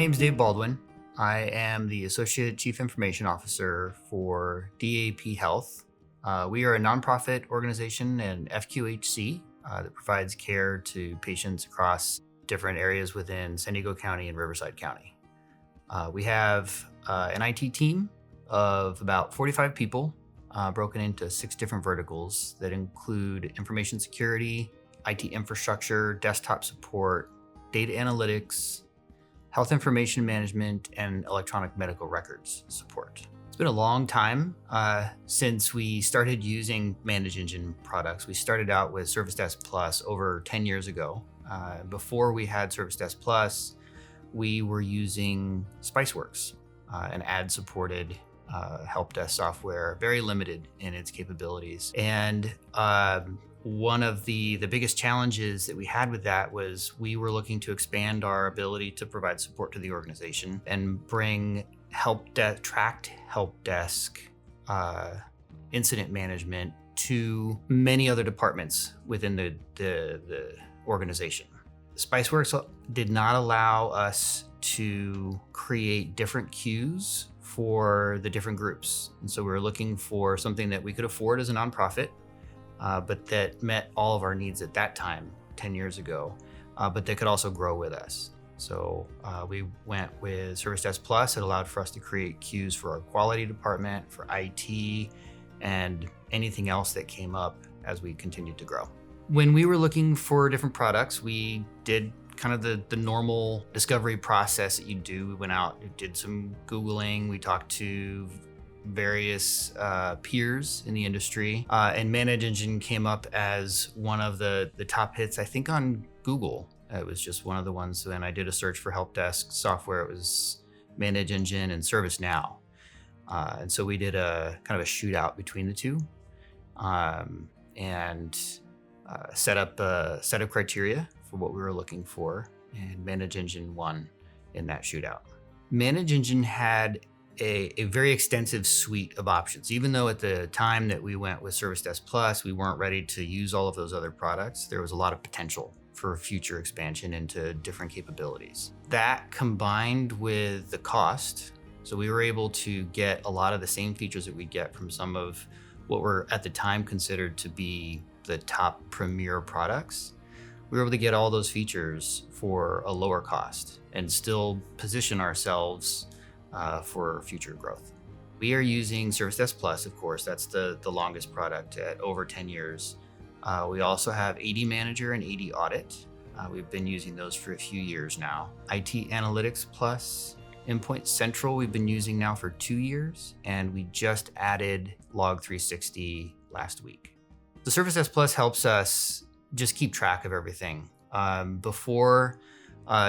name is Dave Baldwin. I am the Associate Chief Information Officer for DAP Health. We are a nonprofit organization and FQHC that provides care to patients across different areas within San Diego County and Riverside County. We have an IT team of about 45 people broken into 6 different verticals that include information security, IT infrastructure, desktop support, data analytics, health information management, and electronic medical records support. It's been a long time since we started using ManageEngine products. We started out with ServiceDesk Plus over 10 years ago. Before we had ServiceDesk Plus, we were using Spiceworks, an ad-supported help desk software, very limited in its capabilities. And one of the biggest challenges that we had with that was we were looking to expand our ability to provide support to the organization and bring tracked help desk incident management to many other departments within the organization. Spiceworks did not allow us to create different queues for the different groups. And so we were looking for something that we could afford as a nonprofit, but that met all of our needs at that time, 10 years ago, but that could also grow with us. So we went with ServiceDesk Plus. It allowed for us to create queues for our quality department, for IT, and anything else that came up as we continued to grow. When we were looking for different products, we did kind of the normal discovery process that you do. We went out, did some Googling, we talked to various peers in the industry, and ManageEngine came up as one of the top hits, I think, on Google. It was just one of the ones. When I did a search for help desk software, it was ManageEngine and ServiceNow. And so we did a kind of a shootout between the two, and set up a set of criteria for what we were looking for, and ManageEngine won in that shootout. ManageEngine had a very extensive suite of options. Even though at the time that we went with ServiceDesk Plus, we weren't ready to use all of those other products, there was a lot of potential for future expansion into different capabilities. That combined with the cost, so we were able to get a lot of the same features that we get from some of what were at the time considered to be the top premier products. We were able to get all those features for a lower cost and still position ourselves for future growth. We are using ServiceDesk Plus, of course. That's the longest product at over 10 years. We also have ADManager and ADAudit. We've been using those for a few years now. ADManager Plus, Endpoint Central we've been using now for 2 years, and we just added Log360 last week. The ServiceDesk Plus helps us just keep track of everything. Before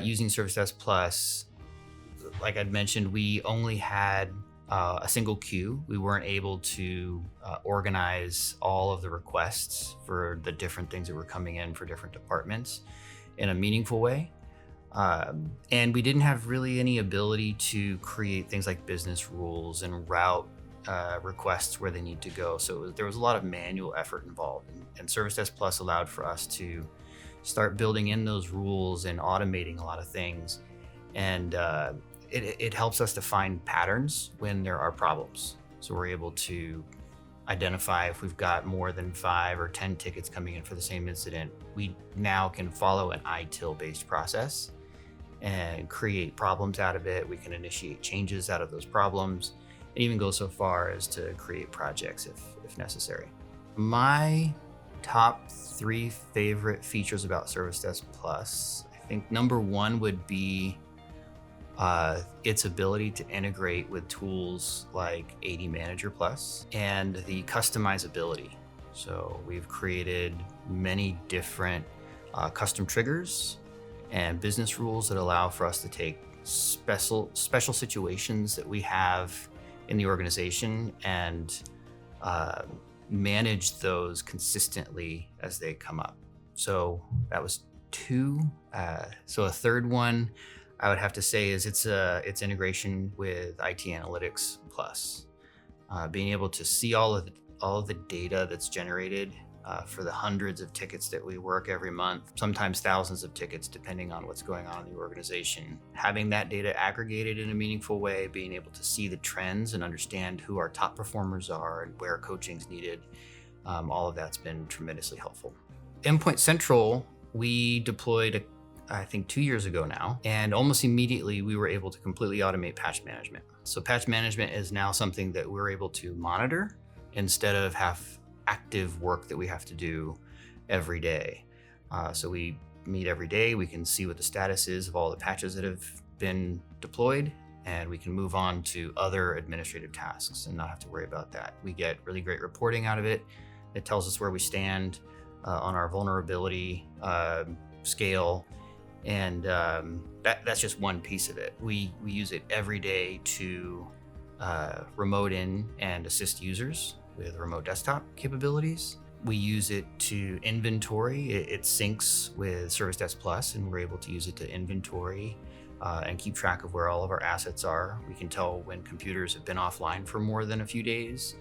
using ServiceDesk Plus, like I'd mentioned, we only had a single queue. We weren't able to organize all of the requests for the different things that were coming in for different departments in a meaningful way. And we didn't have really any ability to create things like business rules and route requests where they need to go. So there was a lot of manual effort involved. And ServiceDesk Plus allowed for us to start building in those rules and automating a lot of things. And it helps us to find patterns when there are problems. So we're able to identify if we've got more than 5 or 10 tickets coming in for the same incident. We now can follow an ITIL-based process and create problems out of it. We can initiate changes out of those problems, and even go so far as to create projects if necessary. My top 3 favorite features about ServiceDesk Plus, I think number 1 would be its ability to integrate with tools like ADManager Plus and the customizability. So we've created many different custom triggers and business rules that allow for us to take special situations that we have in the organization and manage those consistently as they come up. So that was 2. So a third one I would have to say is its integration with ADManager Plus. Being able to see all of the data that's generated for the hundreds of tickets that we work every month, sometimes thousands of tickets, depending on what's going on in the organization. Having that data aggregated in a meaningful way, being able to see the trends and understand who our top performers are and where coaching's needed, all of that's been tremendously helpful. Endpoint Central, we deployed, I think 2 years ago now, and almost immediately we were able to completely automate patch management. So patch management is now something that we're able to monitor instead of have active work that we have to do every day. So we meet every day, we can see what the status is of all the patches that have been deployed, and we can move on to other administrative tasks and not have to worry about that. We get really great reporting out of it. It tells us where we stand on our vulnerability scale. And that's just one piece of it. We use it every day to remote in and assist users with remote desktop capabilities. We use it to inventory. It syncs with ServiceDesk Plus, and we're able to use it to inventory and keep track of where all of our assets are. We can tell when computers have been offline for more than a few days,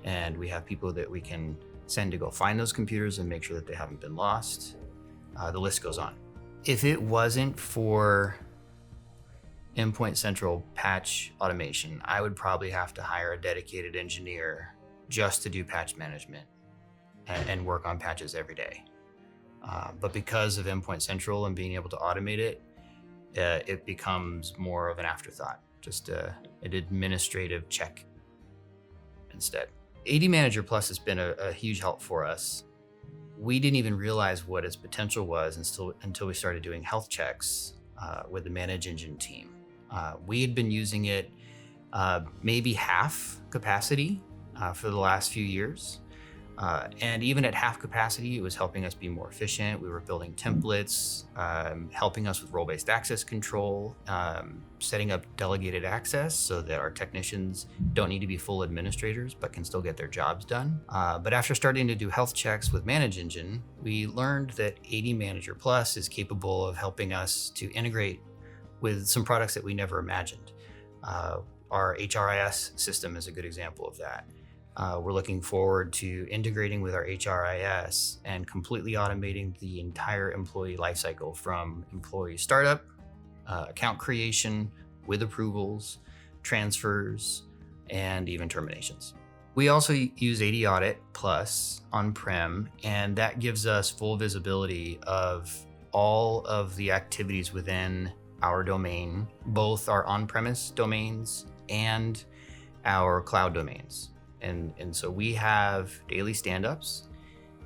and we have people that we can send to go find those computers and make sure that they haven't been lost. The list goes on. If it wasn't for Endpoint Central patch automation, I would probably have to hire a dedicated engineer just to do patch management and work on patches every day. But because of Endpoint Central and being able to automate it, it becomes more of an afterthought, just an administrative check instead. ADManager Plus has been a huge help for us. We didn't even realize what its potential was until we started doing health checks with the ManageEngine team. We had been using it maybe half capacity for the last few years. And even at half capacity, it was helping us be more efficient. We were building templates, helping us with role-based access control, setting up delegated access so that our technicians don't need to be full administrators, but can still get their jobs done. But after starting to do health checks with ManageEngine, we learned that ADManager Plus is capable of helping us to integrate with some products that we never imagined. Our HRIS system is a good example of that. We're looking forward to integrating with our HRIS and completely automating the entire employee lifecycle from employee startup, account creation with approvals, transfers, and even terminations. We also use ADAudit Plus on-prem, and that gives us full visibility of all of the activities within our domain, both our on-premise domains and our cloud domains. And so we have daily stand-ups,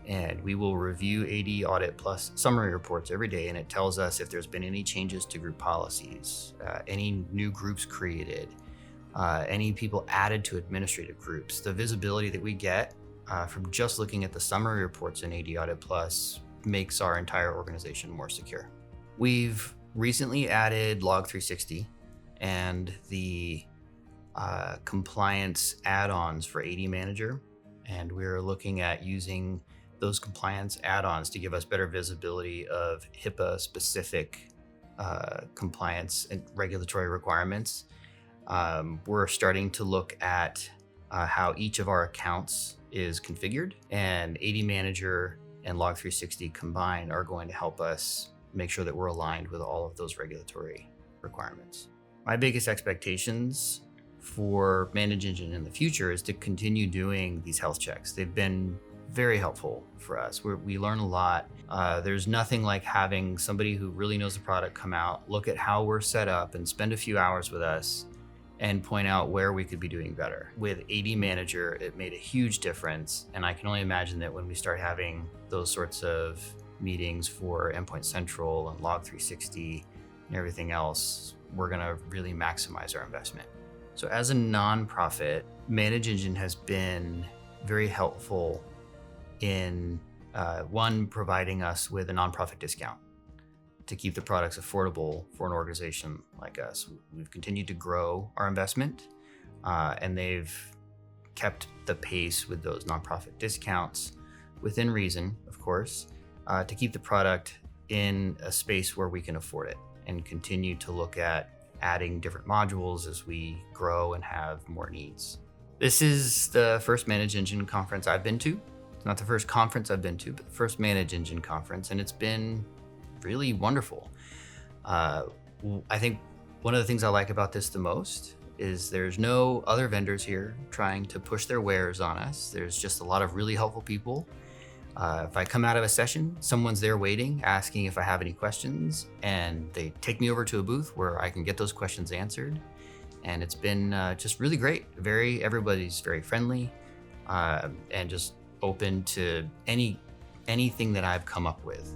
and we will review ADAudit Plus summary reports every day, and it tells us if there's been any changes to group policies, any new groups created, any people added to administrative groups. The visibility that we get from just looking at the summary reports in ADAudit Plus makes our entire organization more secure. We've recently added Log360 and the compliance add-ons for ADManager, and we're looking at using those compliance add-ons to give us better visibility of HIPAA-specific compliance and regulatory requirements. We're starting to look at how each of our accounts is configured, and ADManager and Log360 combined are going to help us make sure that we're aligned with all of those regulatory requirements. My biggest expectations for ManageEngine in the future is to continue doing these health checks. They've been very helpful for us. We learn a lot. There's nothing like having somebody who really knows the product come out, look at how we're set up, and spend a few hours with us and point out where we could be doing better. With ADManager, it made a huge difference, and I can only imagine that when we start having those sorts of meetings for Endpoint Central and Log360 and everything else, we're gonna really maximize our investment. So as a nonprofit, ManageEngine has been very helpful in one, providing us with a nonprofit discount to keep the products affordable for an organization like us. We've continued to grow our investment, and they've kept the pace with those nonprofit discounts within reason, of course, to keep the product in a space where we can afford it and continue to look at adding different modules as we grow and have more needs. This is the first ManageEngine conference I've been to, not the first conference I've been to, but the first ManageEngine conference, and it's been really wonderful. I think one of the things I like about this the most is there's no other vendors here trying to push their wares on us. There's just a lot of really helpful people. If I come out of a session, someone's there waiting, asking if I have any questions, and they take me over to a booth where I can get those questions answered. And it's been just really great. Everybody's very friendly and just open to anything that I've come up with.